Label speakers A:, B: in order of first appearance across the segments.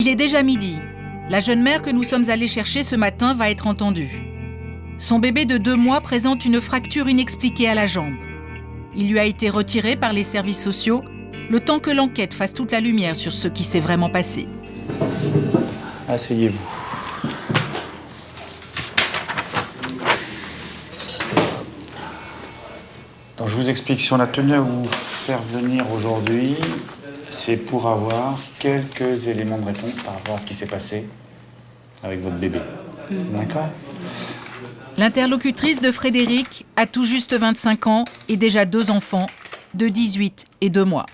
A: Il est déjà midi. La jeune mère que nous sommes allés chercher ce matin va être entendue. Son bébé de 2 mois présente une fracture inexpliquée à la jambe. Il lui a été retiré par les services sociaux, le temps que l'enquête fasse toute la lumière sur ce qui s'est vraiment passé.
B: Asseyez-vous. Donc je vous explique, si on a tenu à vous faire venir aujourd'hui, c'est pour avoir quelques éléments de réponse par rapport à ce qui s'est passé avec votre bébé. D'accord ?
A: L'interlocutrice de Frédéric a tout juste 25 ans et déjà 2 enfants, de 18 et 2 mois.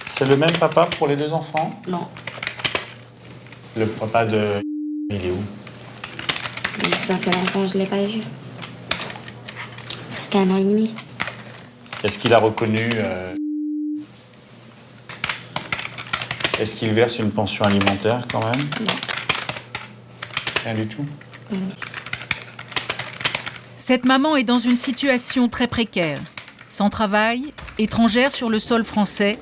B: C'est le même papa pour les 2 enfants ?
C: Non.
B: Le papa de... Il est où ?
C: Ça fait longtemps que je ne l'ai pas vu. Presque 1 an et demi.
B: Est-ce qu'il a reconnu... Est-ce qu'il verse une pension alimentaire quand même ?
C: Non.
B: Rien du tout ?
A: Cette maman est dans une situation très précaire. Sans travail, étrangère sur le sol français,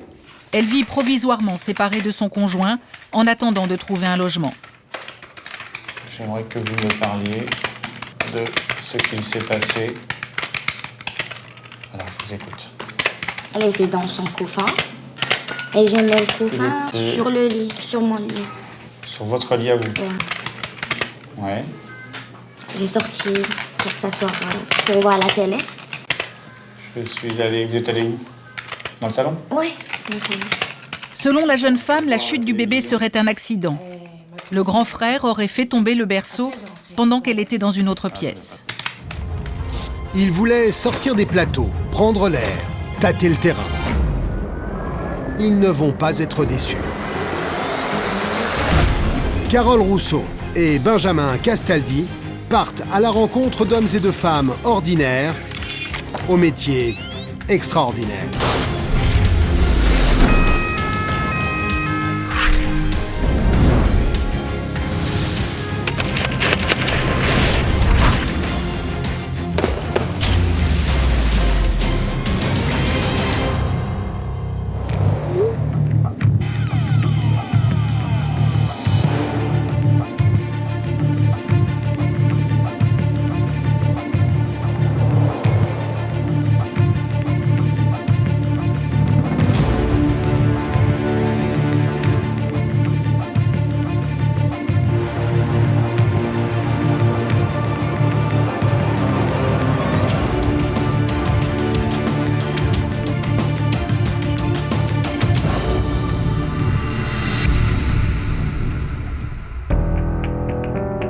A: elle vit provisoirement séparée de son conjoint en attendant de trouver un logement.
B: J'aimerais que vous me parliez de ce qu'il s'est passé. Alors, je vous écoute.
C: Elle était dans son couffin. Et j'ai mis le couffin
B: Il était-
C: sur le lit, sur mon lit.
B: Sur votre lit à vous ?
C: Ouais.
B: Ouais.
C: J'ai sorti pour s'asseoir pour voir la télé.
B: Je suis allé... Vous êtes allé où ? Dans le salon ?
C: Oui, mais ça va.
A: Selon la jeune femme, la chute du bébé serait un accident. Le grand frère aurait fait tomber le berceau pendant qu'elle était dans une autre pièce.
D: Ils voulaient sortir des plateaux, prendre l'air, tâter le terrain. Ils ne vont pas être déçus. Carole Rousseau et Benjamin Castaldi partent à la rencontre d'hommes et de femmes ordinaires au métier extraordinaire.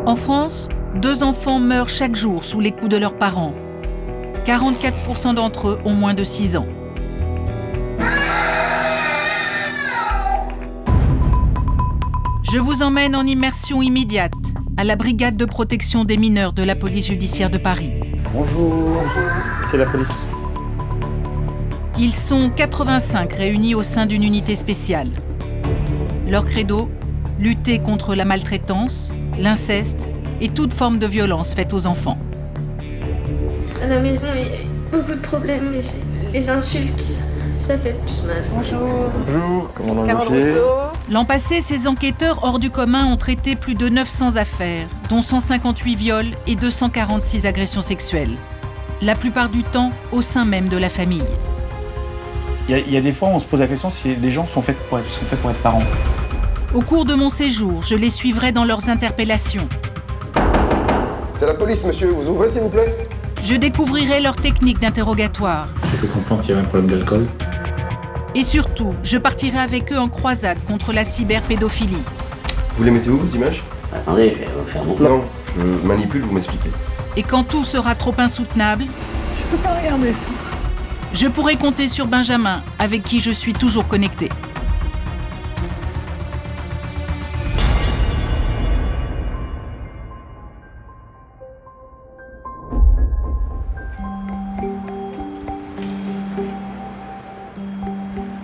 A: En France, 2 enfants meurent chaque jour sous les coups de leurs parents. 44% d'entre eux ont moins de 6 ans. Je vous emmène en immersion immédiate à la brigade de protection des mineurs de la police judiciaire de Paris.
B: Bonjour. C'est la police.
A: Ils sont 85 réunis au sein d'une unité spéciale. Leur credo, lutter contre la maltraitance, l'inceste et toute forme de violence faite aux enfants.
E: À la maison, il y a beaucoup de problèmes, mais les insultes, ça fait plus mal.
F: Bonjour, commandant Gauthier.
A: L'an passé, ces enquêteurs hors du commun ont traité plus de 900 affaires, dont 158 viols et 246 agressions sexuelles. La plupart du temps, au sein même de la famille.
B: Il y a des fois où on se pose la question si les gens sont faits pour être parents.
A: Au cours de mon séjour, je les suivrai dans leurs interpellations.
F: C'est la police, monsieur. Vous ouvrez, s'il vous plaît?
A: Je découvrirai leurs techniques d'interrogatoire.
B: J'ai cru comprendre qu'il y avait un problème d'alcool.
A: Et surtout, je partirai avec eux en croisade contre la cyberpédophilie.
F: Vous les mettez où, vos images?
G: Attendez, je vais vous faire mon plan.
F: Non, je manipule, vous m'expliquez.
A: Et quand tout sera trop insoutenable,
H: Je peux pas regarder ça.
A: je pourrai compter sur Benjamin, avec qui je suis toujours connectée.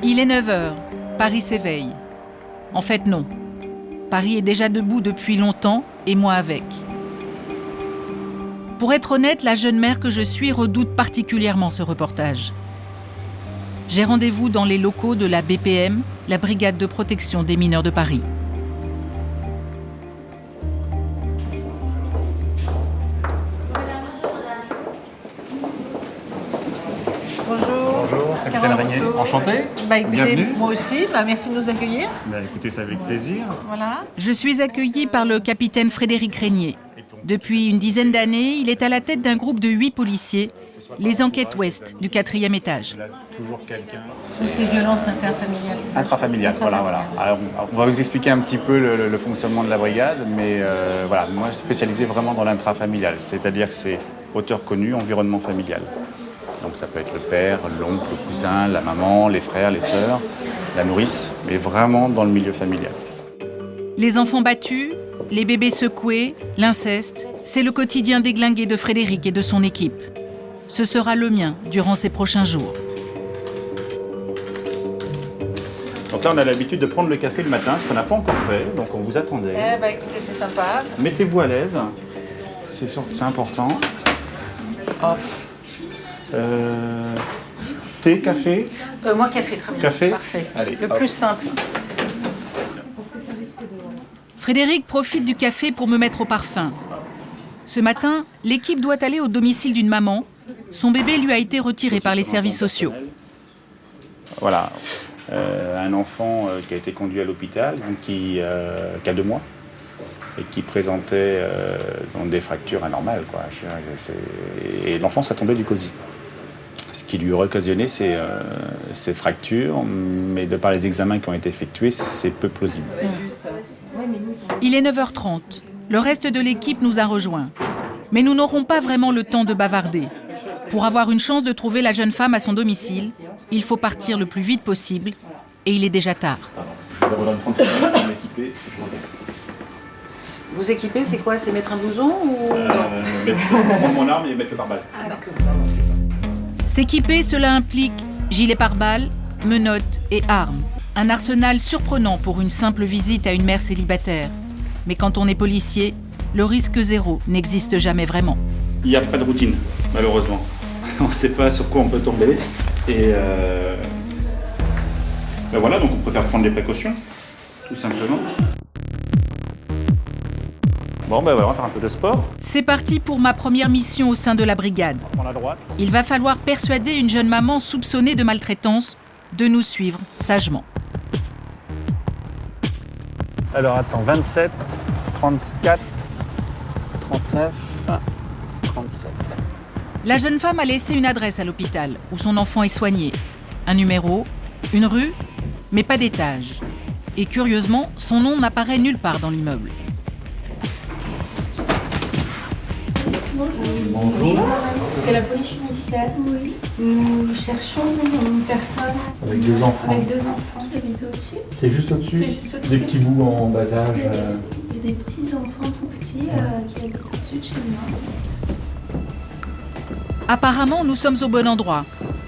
A: Il est 9h. Paris s'éveille. En fait, non. Paris est déjà debout depuis longtemps, et moi avec. Pour être honnête, la jeune mère que je suis redoute particulièrement ce reportage. J'ai rendez-vous dans les locaux de la BPM, la Brigade de protection des mineurs de Paris.
G: Bonjour, capitaine Régnier. Enchanté.
H: Écoutez,
G: Bienvenue.
H: moi aussi, merci de nous accueillir.
G: Écoutez, c'est avec plaisir.
H: Voilà.
A: Je suis accueillie par le capitaine Frédéric Régnier. Depuis une dizaine d'années, il est à la tête d'un groupe de 8 policiers, les enquêtes ouest du 4e étage.
G: Toujours quelqu'un.
H: Ou ces violences interfamiliales, c'est ça?
G: Intrafamilial, voilà. Alors, on va vous expliquer un petit peu le fonctionnement de la brigade, mais voilà, moi je suis spécialisé vraiment dans l'intrafamilial, c'est-à-dire que c'est auteur connu, environnement familial. Donc ça peut être le père, l'oncle, le cousin, la maman, les frères, les sœurs, la nourrice, mais vraiment dans le milieu familial.
A: Les enfants battus, les bébés secoués, l'inceste, c'est le quotidien déglingué de Frédéric et de son équipe. Ce sera le mien durant ces prochains jours.
G: Donc là, on a l'habitude de prendre le café le matin, ce qu'on n'a pas encore fait, donc on vous attendait.
H: Écoutez, c'est sympa.
G: Mettez-vous à l'aise, c'est sûr que c'est important. Hop. Thé, café?
H: Moi, café, très bien.
G: Café?
H: Parfait.
G: Allez,
H: le
G: hop.
H: plus simple.
A: Frédéric profite du café pour me mettre au parfum. Ce matin, l'équipe doit aller au domicile d'une maman. Son bébé lui a été retiré par les services sociaux.
G: Voilà, un enfant qui a été conduit à l'hôpital, donc qui a 2 mois, et qui présentait donc des fractures anormales, quoi. Et l'enfant serait tombé du cosy. Ce qui lui aurait occasionné ces fractures, mais de par les examens qui ont été effectués, c'est peu plausible.
A: Il est 9h30. Le reste de l'équipe nous a rejoints. Mais nous n'aurons pas vraiment le temps de bavarder. Pour avoir une chance de trouver la jeune femme à son domicile, il faut partir le plus vite possible. Et il est déjà tard.
G: Je vous redonne 30 secondes pour m'équiper.
H: Vous équiper, c'est quoi? C'est mettre un blouson ou
G: Prendre mon arme et mettre le pare-balles.
A: S'équiper, cela implique gilet pare-balles, menottes et armes. Un arsenal surprenant pour une simple visite à une mère célibataire. Mais quand on est policier, le risque zéro n'existe jamais vraiment.
G: Il n'y a pas de routine, malheureusement. On ne sait pas sur quoi on peut tomber. Et ben voilà, donc on préfère prendre des précautions, tout simplement. Bon, ben voilà, on va faire un peu de sport.
A: C'est parti pour ma première mission au sein de la brigade.
G: On prend la droite.
A: Il va falloir persuader une jeune maman soupçonnée de maltraitance de nous suivre sagement.
G: Alors attends, 27, 34, 39, 37.
A: La jeune femme a laissé une adresse à l'hôpital où son enfant est soigné. Un numéro, une rue, mais pas d'étage. Et curieusement, son nom n'apparaît nulle part dans l'immeuble.
G: Bonjour.
I: C'est la police judiciaire. Oui. Nous cherchons une personne
G: Avec 2 enfants.
I: avec 2 enfants qui habitent au-dessus.
G: C'est juste au-dessus.
I: C'est juste au-dessus.
G: Des petits bouts en bas âge.
I: Il y a des petits enfants tout petits qui habitent au-dessus de chez moi.
A: Apparemment, nous sommes au bon endroit.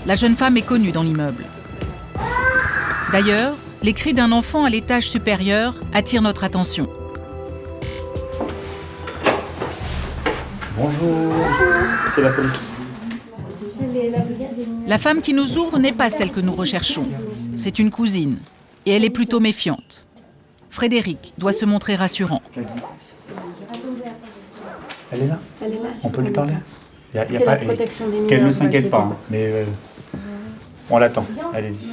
A: La jeune femme est connue dans l'immeuble. D'ailleurs, les cris d'un enfant à l'étage supérieur attirent notre attention.
G: Bonjour. C'est la police.
A: La femme qui nous ouvre n'est pas celle que nous recherchons. C'est une cousine. Et elle est plutôt méfiante. Frédéric doit se montrer rassurant.
G: Elle est là.
I: Elle est là.
G: On peut lui parler. Il y a
I: C'est
G: pas,
I: la protection des mineurs.
G: qu'elle ne
I: vous
G: s'inquiète
I: inquiétez
G: pas, hein, mais on l'attend. Allez-y.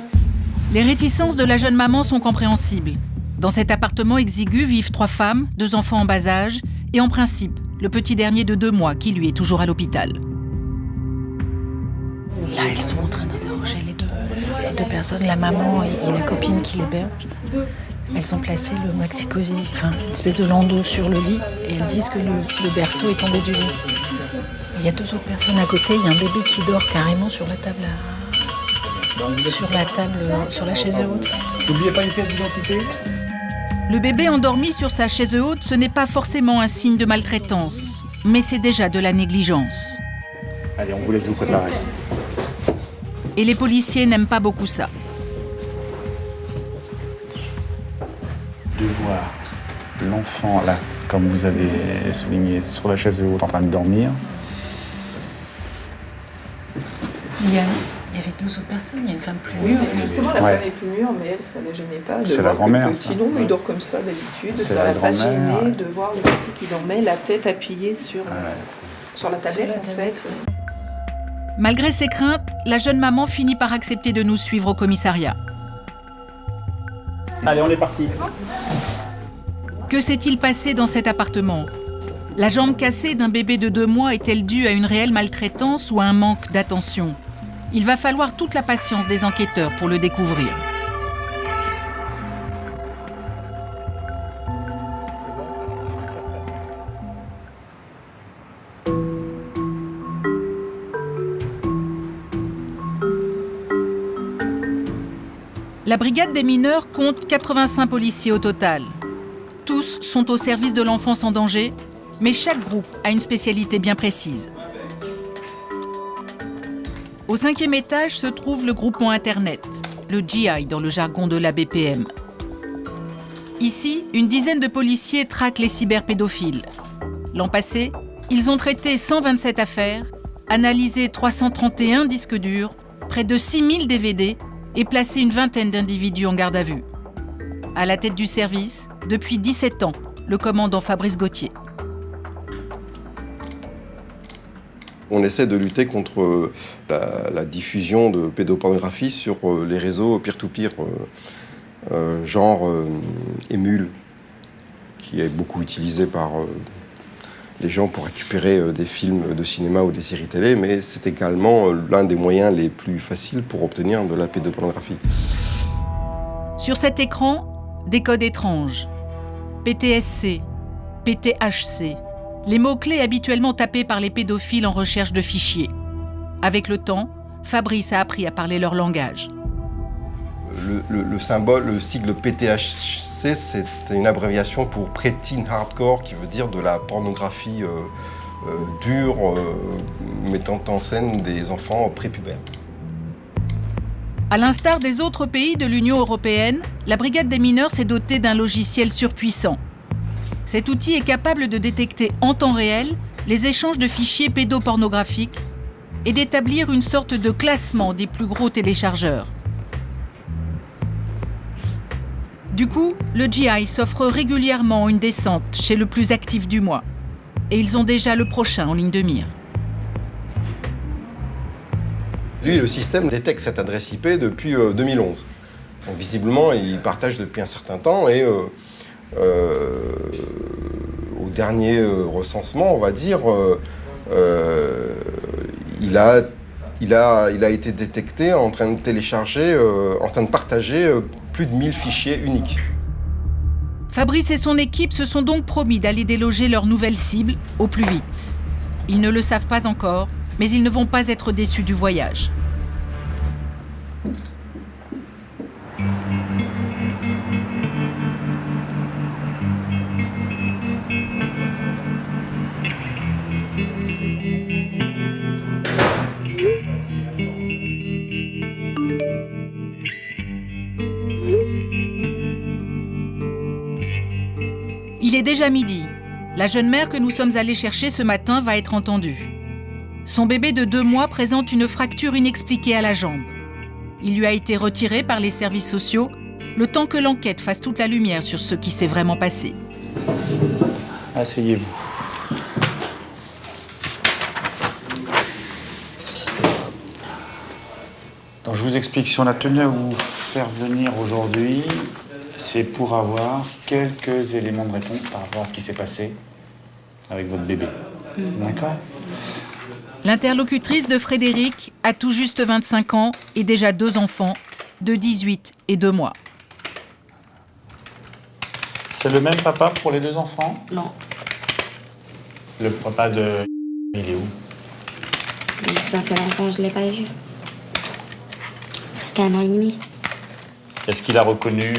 A: Les réticences de la jeune maman sont compréhensibles. Dans cet appartement exigu vivent 3 femmes, 2 enfants en bas âge et en principe, le petit dernier de 2 mois qui lui est toujours à l'hôpital.
J: Là, ils sont en train d'interroger les deux personnes, la maman et la copine qui l'héberge. Elles ont placé le maxi-cosy, enfin une espèce de landau sur le lit, et elles disent que le berceau est tombé du lit. Il y a 2 autres personnes à côté, il y a un bébé qui dort carrément sur la table, sur la chaise haute.
G: N'oubliez pas une pièce d'identité.
A: Le bébé endormi sur sa chaise haute, ce n'est pas forcément un signe de maltraitance, mais c'est déjà de la négligence.
G: Allez, on vous laisse vous préparer.
A: Et les policiers n'aiment pas beaucoup ça.
G: De voir l'enfant là, comme vous avez souligné, sur la chaise haute en train de dormir.
J: Il y avait 2 autres personnes. Il y a une femme plus mûre.
K: Justement, la
B: Ouais.
K: femme est plus mûre, mais elle, ça ne la gênait pas de
B: C'est la
K: voir que
B: grand-mère,
K: le
B: ça.
K: petit, non,
B: Ouais.
K: il dort comme ça d'habitude,
B: C'est
K: ça
B: la
K: l'a pas
B: grand-mère.
K: gêné de voir le petit qui dormait, la tête appuyée sur la tablette, en fait.
A: Malgré ses craintes, la jeune maman finit par accepter de nous suivre au commissariat.
G: Allez, on est parti.
A: Que s'est-il passé dans cet appartement ? La jambe cassée d'un bébé de 2 mois est-elle due à une réelle maltraitance ou à un manque d'attention ? Il va falloir toute la patience des enquêteurs pour le découvrir. La brigade des mineurs compte 85 policiers au total. Tous sont au service de l'enfance en danger, mais chaque groupe a une spécialité bien précise. Au 5e étage se trouve le groupement Internet, le GI dans le jargon de la BPM. Ici, une dizaine de policiers traquent les cyberpédophiles. L'an passé, ils ont traité 127 affaires, analysé 331 disques durs, près de 6000 DVD et placé une vingtaine d'individus en garde à vue. À la tête du service, depuis 17 ans, le commandant Fabrice Gauthier.
F: On essaie de lutter contre la diffusion de pédopornographie sur les réseaux peer-to-peer, genre Emule, qui est beaucoup utilisé par les gens pour récupérer des films de cinéma ou des séries télé, mais c'est également l'un des moyens les plus faciles pour obtenir de la pédopornographie.
A: Sur cet écran, des codes étranges. PTSC, PTHC, les mots-clés habituellement tapés par les pédophiles en recherche de fichiers. Avec le temps, Fabrice a appris à parler leur langage.
F: Le symbole, le sigle PTHC, c'est une abréviation pour Pre-Teen Hardcore, qui veut dire de la pornographie dure, mettant en scène des enfants prépubères.
A: À l'instar des autres pays de l'Union européenne, la brigade des mineurs s'est dotée d'un logiciel surpuissant. Cet outil est capable de détecter en temps réel les échanges de fichiers pédopornographiques et d'établir une sorte de classement des plus gros téléchargeurs. Du coup, le GI s'offre régulièrement une descente chez le plus actif du mois. Et ils ont déjà le prochain en ligne de mire.
F: Lui, le système détecte cette adresse IP depuis 2011. Donc, visiblement, il partage depuis un certain temps et au dernier recensement, on va dire, il a été détecté en train de télécharger, en train de partager plus de 1000 fichiers uniques.
A: Fabrice et son équipe se sont donc promis d'aller déloger leur nouvelle cible au plus vite. Ils ne le savent pas encore, mais ils ne vont pas être déçus du voyage. Il est déjà midi. La jeune mère que nous sommes allés chercher ce matin va être entendue. Son bébé de 2 mois présente une fracture inexpliquée à la jambe. Il lui a été retiré par les services sociaux, le temps que l'enquête fasse toute la lumière sur ce qui s'est vraiment passé.
B: Asseyez-vous. Donc je vous explique, si on a tenu à vous faire venir aujourd'hui, c'est pour avoir quelques éléments de réponse par rapport à ce qui s'est passé avec votre bébé. D'accord ?
A: L'interlocutrice de Frédéric a tout juste 25 ans et déjà 2 enfants, de 18 et 2 mois.
B: C'est le même papa pour les 2 enfants ?
C: Non.
B: Le papa de... Il est où ?
C: Ça fait longtemps que je ne l'ai pas vu. Presque 1 an et demi.
B: Est-ce qu'il a reconnu...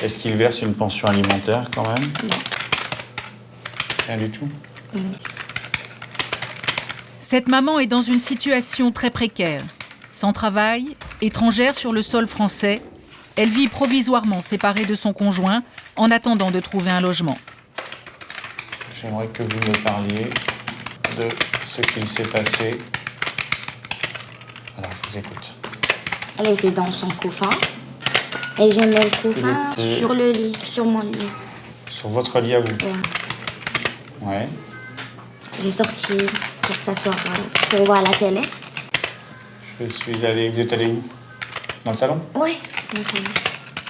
B: Est-ce qu'il verse une pension alimentaire quand même ?
C: Non.
B: Rien du tout ?
A: Cette maman est dans une situation très précaire. Sans travail, étrangère sur le sol français, elle vit provisoirement séparée de son conjoint en attendant de trouver un logement.
B: J'aimerais que vous me parliez de ce qu'il s'est passé. Alors, je vous écoute.
C: Elle était dans son couffin. Et j'ai mis le couffin
B: Il était-
C: sur le lit, sur mon lit.
B: Sur votre lit à vous.
C: Ouais.
B: Ouais.
C: J'ai sorti pour s'asseoir pour voir la télé.
B: Je suis allé. Vous êtes allé où? Dans le salon?
C: Oui, mais ça va.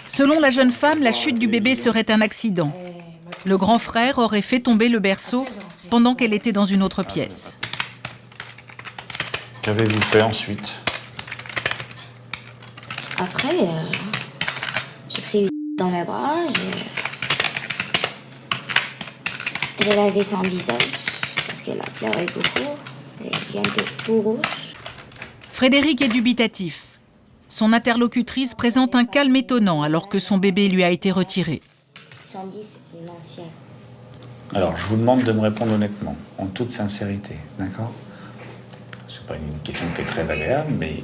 A: Selon la jeune femme, la chute du bébé serait un accident. Le grand frère aurait fait tomber le berceau pendant qu'elle était dans une autre pièce.
B: Qu'avez-vous fait ensuite?
C: Après, j'ai pris dans mes bras, j'ai lavé son visage parce qu'elle a pleuré beaucoup. Et il était tout rouge.
A: Frédéric est dubitatif. Son interlocutrice présente un calme étonnant alors que son bébé lui a été retiré.
C: 110, c'est l'ancien.
B: Alors, je vous demande de me répondre honnêtement, en toute sincérité, d'accord? C'est pas une question qui est très agréable, mais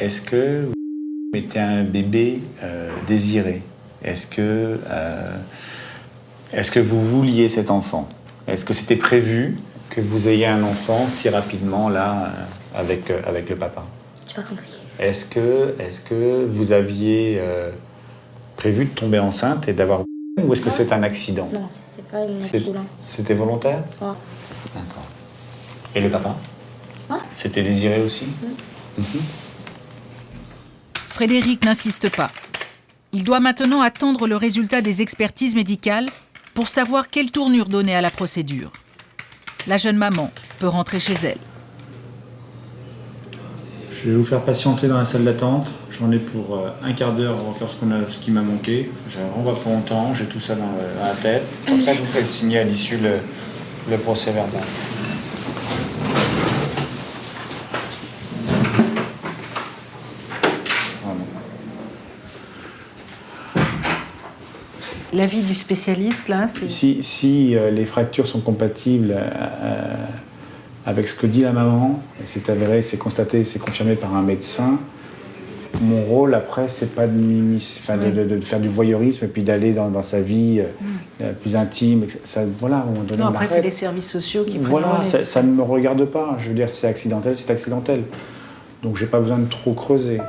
B: est-ce que vous mettez un bébé désiré? Est-ce que vous vouliez cet enfant? Est-ce que c'était prévu que vous ayez un enfant si rapidement, là, avec le papa?
C: J'ai pas compris.
B: Est-ce que vous aviez prévu de tomber enceinte et d'avoir... Ou est-ce que c'est un accident?
C: Non, c'était pas un accident.
B: C'était volontaire?
C: Ouais.
B: D'accord. Et le papa?
C: Ouais.
B: C'était désiré aussi? Mhm.
A: Frédéric n'insiste pas. Il doit maintenant attendre le résultat des expertises médicales pour savoir quelle tournure donner à la procédure. La jeune maman peut rentrer chez elle.
G: Je vais vous faire patienter dans la salle d'attente. J'en ai pour un quart d'heure à refaire ce qui m'a manqué. Je renvoie pas longtemps, j'ai tout ça dans la tête. Comme ça, je vous ferai signer à l'issue le procès verbal. Voilà.
H: L'avis du spécialiste, là, c'est...
G: Si les fractures sont compatibles avec ce que dit la maman, et c'est avéré, c'est constaté, c'est confirmé par un médecin, mon rôle après, c'est pas de faire du voyeurisme et puis d'aller dans sa vie plus intime. Ça, voilà, à un moment donné,
H: Non,
G: on
H: après, c'est
G: arrête.
H: les services sociaux qui prennent
G: Voilà,
H: le relais.
G: ça ne me regarde pas. Je veux dire, si c'est accidentel, c'est accidentel. Donc j'ai pas besoin de trop creuser.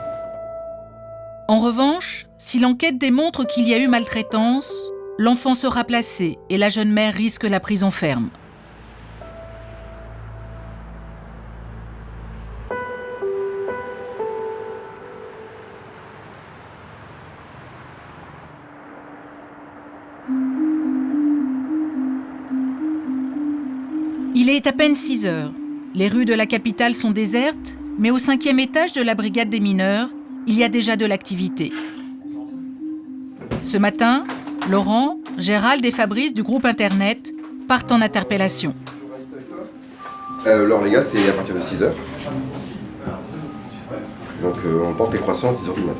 A: En revanche, si l'enquête démontre qu'il y a eu maltraitance, l'enfant sera placé et la jeune mère risque la prison ferme. Il est à peine 6 heures. Les rues de la capitale sont désertes, mais au 5e étage de la brigade des mineurs, il y a déjà de l'activité. Ce matin, Laurent, Gérald et Fabrice du groupe Internet partent en interpellation.
F: L'heure légale, c'est à partir de 6h. Donc on porte les croissants à 6h du matin.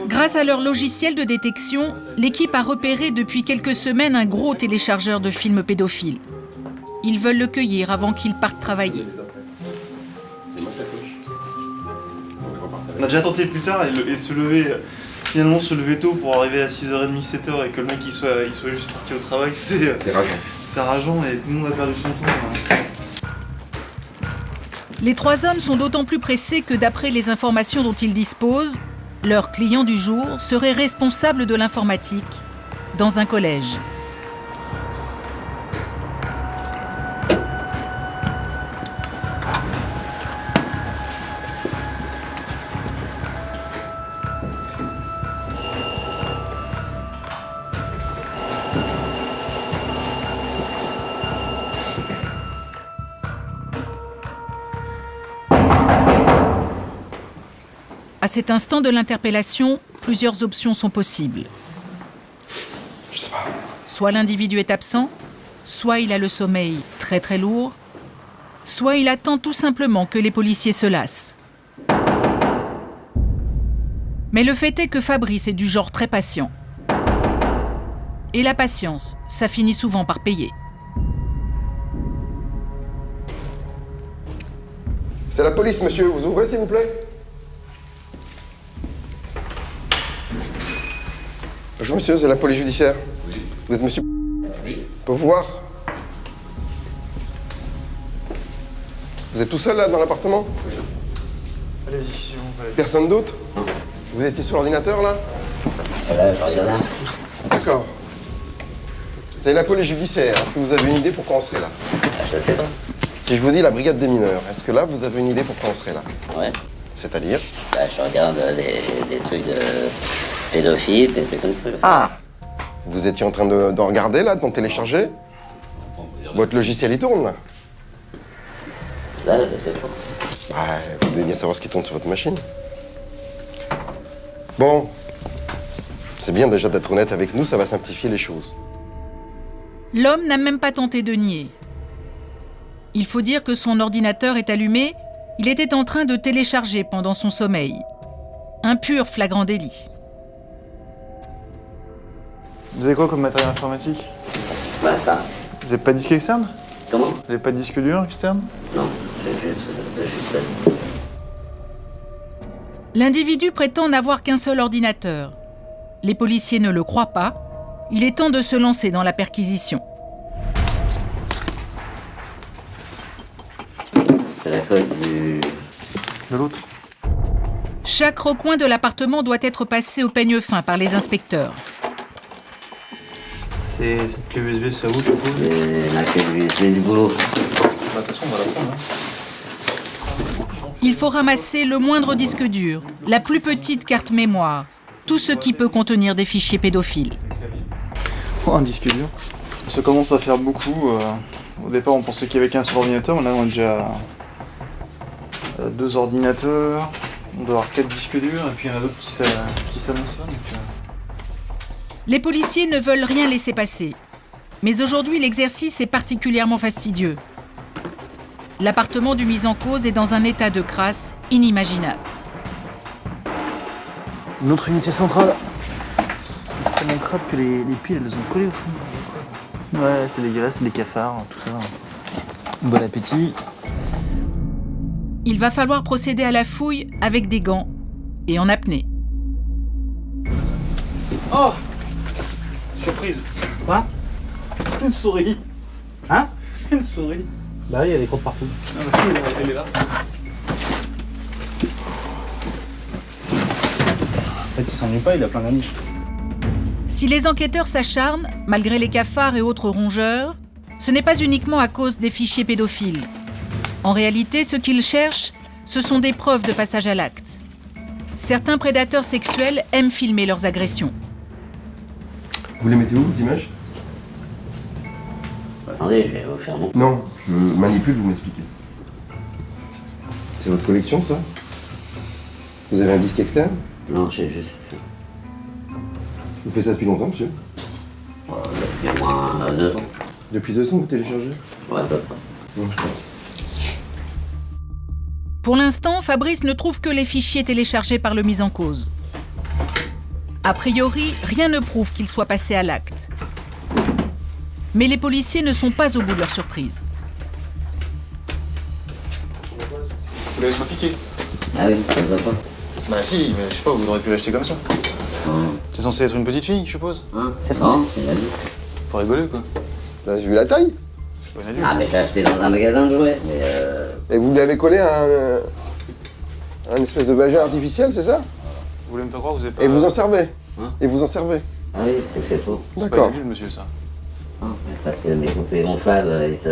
A: Grâce à leur logiciel de détection, l'équipe a repéré depuis quelques semaines un gros téléchargeur de films pédophiles. Ils veulent le cueillir avant qu'ils partent travailler.
L: On a déjà tenté plus tard et se lever tôt pour arriver à 6h30, 7h et que le mec il soit juste parti au travail, c'est
F: rageant.
L: C'est rageant et tout le monde a perdu son temps.
A: Les 3 hommes sont d'autant plus pressés que d'après les informations dont ils disposent, leur client du jour serait responsable de l'informatique dans un collège. À cet instant de l'interpellation, plusieurs options sont possibles.
F: Je sais pas.
A: Soit l'individu est absent, soit il a le sommeil très très lourd, soit il attend tout simplement que les policiers se lassent. Mais le fait est que Fabrice est du genre très patient. Et la patience, ça finit souvent par payer.
F: C'est la police, monsieur. Vous ouvrez, s'il vous plaît? Bonjour, monsieur, c'est la police judiciaire. Oui. Vous êtes monsieur? Oui. Pour vous voir? Vous êtes tout seul là dans l'appartement?
L: Allez-y, si vous voulez.
F: Personne d'autre? Vous étiez sur l'ordinateur là?
M: Là, je regarde.
F: D'accord. C'est la police judiciaire. Est-ce que vous avez une idée pourquoi on serait là?
M: Je sais pas.
F: Si je vous dis la brigade des mineurs, est-ce que là vous avez une idée pourquoi on serait là?
M: Ouais.
F: C'est-à-dire?
M: Je regarde des trucs de pédophiles, des trucs comme ça.
F: Ah! Vous étiez en train d'en regarder là, d'en télécharger? Votre logiciel il tourne là?
M: Là, je sais pas.
F: Bah, vous devez bien savoir ce qui tourne sur votre machine. Bon. C'est bien déjà d'être honnête avec nous, ça va simplifier les choses.
A: L'homme n'a même pas tenté de nier. Il faut dire que son ordinateur est allumé, il était en train de télécharger pendant son sommeil. Un pur flagrant délit.
L: Vous avez quoi comme matériel informatique?
M: Bah ça.
L: Vous avez pas de disque externe?
M: Comment?
L: Vous avez pas de disque dur externe?
M: Non, juste ça.
A: L'individu prétend n'avoir qu'un seul ordinateur. Les policiers ne le croient pas. Il est temps de se lancer dans la perquisition.
M: C'est la code
L: de l'autre.
A: Chaque recoin de l'appartement doit être passé au peigne fin par les inspecteurs.
L: C'est cette clé USB, ça vous, je suppose?
M: C'est la clé USB du boulot.
L: De toute façon, on va la prendre.
A: Il faut ramasser le moindre disque dur, la plus petite carte mémoire, tout ce qui peut contenir des fichiers pédophiles.
L: Oh, un disque dur. Ça commence à faire beaucoup. Au départ, on pensait qu'il y avait qu'un seul ordinateur, mais là, on a déjà 2 ordinateurs. On doit avoir 4 disques durs, et puis il y en a d'autres qui s'annoncent là.
A: Les policiers ne veulent rien laisser passer. Mais aujourd'hui, l'exercice est particulièrement fastidieux. L'appartement du mis en cause est dans un état de crasse inimaginable.
L: Une autre unité centrale. C'est tellement crade que les piles, elles ont collé au fond. Ouais, c'est dégueulasse, c'est des cafards, tout ça. Bon appétit.
A: Il va falloir procéder à la fouille avec des gants et en apnée.
L: Oh! Surprise. Quoi? Une souris. Hein? Une souris.
N: Bah oui, il y a des crottes partout.
L: Ah bah, elle est là.
N: En fait, il s'ennuie pas, il a plein d'amis.
A: Si les enquêteurs s'acharnent, malgré les cafards et autres rongeurs, ce n'est pas uniquement à cause des fichiers pédophiles. En réalité, ce qu'ils cherchent, ce sont des preuves de passage à l'acte. Certains prédateurs sexuels aiment filmer leurs agressions.
F: Vous les mettez où, vos images?
M: Attendez, je vais vous faire mon...
F: Non, je manipule, vous m'expliquez. C'est votre collection, ça? Vous avez un disque externe?
M: Non, j'ai juste ça.
F: Vous faites ça depuis longtemps, monsieur?
M: Depuis au moins 2 ans.
F: Depuis 2 ans, vous téléchargez?
M: Ouais, à peu près.
F: Non.
A: Pour l'instant, Fabrice ne trouve que les fichiers téléchargés par le mis en cause. A priori, rien ne prouve qu'il soit passé à l'acte. Mais les policiers ne sont pas au bout de leur surprise.
L: Vous l'avez trafiqué?
M: Ah oui, ça va pas.
L: Bah si, mais je sais pas, vous auriez pu l'acheter comme ça. C'est censé être une petite fille, je suppose?
M: C'est censé. Non, c'est une adulte.
L: Faut rigoler, quoi.
F: Là, j'ai vu la taille.
L: C'est pas une adulte.
M: Ah, mais je l'ai acheté dans un magasin de jouets, mais
F: Et vous lui avez collé un espèce de vagin artificiel, c'est ça?
L: Vous voulez me faire croire que vous avez pas...
F: Et vous en servez?
M: Hein?
F: Et vous en servez?
M: Ah oui, c'est fait pour.
L: C'est pas
F: D'accord.
L: une adulte, monsieur, ça.
M: Parce que mes poupées gonflables, ils se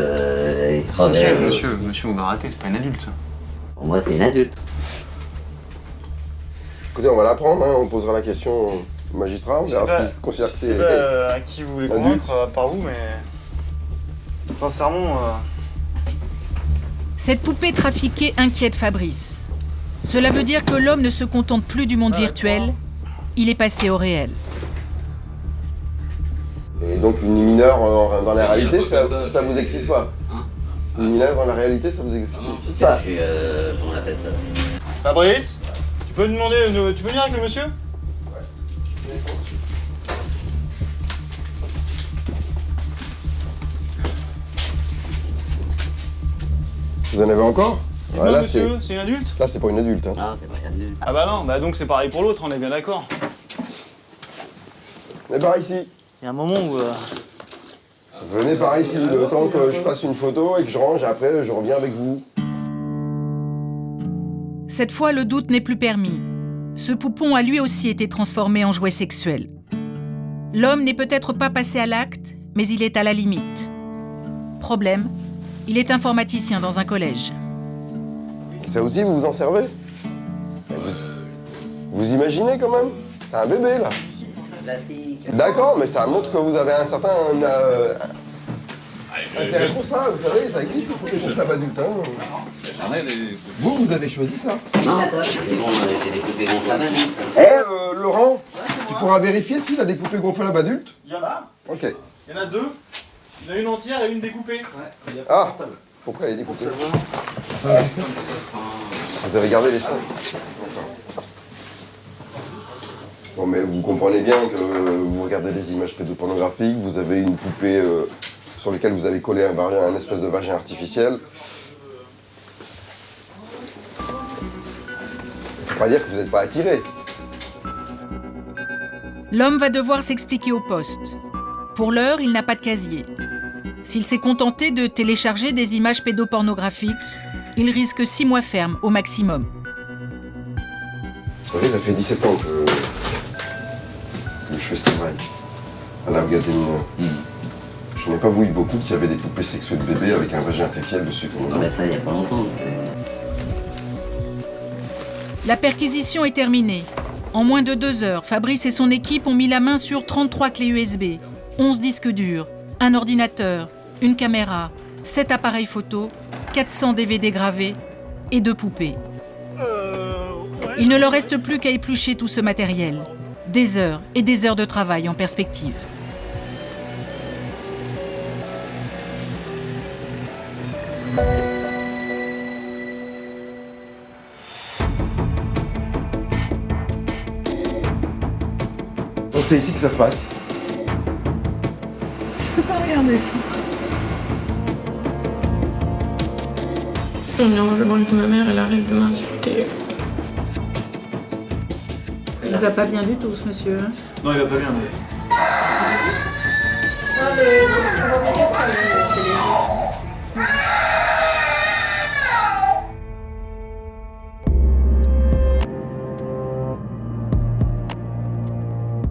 M: réveillent.
L: Monsieur, vous m'arrêtez, c'est pas une adulte, ça.
M: Pour moi, c'est une adulte.
F: Écoutez, on va la prendre, hein, on posera la question au magistrat, on verra ce qu'il considère que
L: Je sais
F: c'est...
L: pas à qui vous voulez
F: adulte.
L: convaincre, par vous, mais... Sincèrement...
A: Cette poupée trafiquée inquiète Fabrice. Cela veut dire que l'homme ne se contente plus du monde virtuel, il est passé au réel.
F: Et donc une mineure dans la réalité, ça vous excite pas? Une mineure dans la réalité, ça vous excite pas?
M: Je suis... comment on appelle ça?
L: Fabrice, tu peux demander... Tu peux venir avec le monsieur?
F: Vous en avez encore?
L: Non,
F: là,
L: monsieur, c'est une adulte?
F: Là, c'est pas une adulte. Hein.
M: Non, c'est pas une adulte.
L: Ah bah non, bah donc c'est pareil pour l'autre, on est bien d'accord.
F: Venez par ici.
L: Il y a un moment où...
F: Venez par ici, le temps que je fasse une photo et que je range, et après je reviens avec vous.
A: Cette fois, le doute n'est plus permis. Ce poupon a lui aussi été transformé en jouet sexuel. L'homme n'est peut-être pas passé à l'acte, mais il est à la limite. Problème, il est informaticien dans un collège.
F: Ça aussi, vous vous en servez? Vous imaginez quand même? C'est un bébé, là. D'accord, mais ça montre que vous avez un certain intérêt pour ça. Vous savez, ça existe, les poupées gonflables adultes. Vous avez choisi ça?
M: Non, c'est bon, j'ai des poupées gonflables adultes.
F: Laurent, tu pourras vérifier s'il a des poupées gonflables adultes?
N: Il y en a.
F: Ok.
N: Il y en a 2. Il y en a une entière et une découpée.
F: Ah, pourquoi elle est découpée? Vous avez gardé les seins? Bon, mais vous comprenez bien que vous regardez des images pédopornographiques, vous avez une poupée sur laquelle vous avez collé un espèce de vagin artificiel. Ça veut pas dire que vous n'êtes pas attiré.
A: L'homme va devoir s'expliquer au poste. Pour l'heure, il n'a pas de casier. S'il s'est contenté de télécharger des images pédopornographiques, il risque 6 mois ferme au maximum.
F: Vous savez, ça fait 17 ans que je fais ce travail à la brigade des mineurs. Je n'ai pas vu beaucoup qu'il y avait des poupées sexuées de bébés avec un vagin artificiel dessus.
M: Non, mais ça, il n'y a pas longtemps.
A: La perquisition est terminée. En moins de 2 heures, Fabrice et son équipe ont mis la main sur 33 clés USB, 11 disques durs, un ordinateur, une caméra, 7 appareils photo, 400 DVD gravés et 2 poupées. Il ne leur reste plus qu'à éplucher tout ce matériel. Des heures et des heures de travail en perspective.
F: Donc c'est ici que ça se passe.
H: Je peux pas regarder ça.
E: Non, je demande que ma mère, elle arrive de m'insulter.
H: Il va pas bien du tout, ce monsieur. Hein.
N: Non, il va pas bien.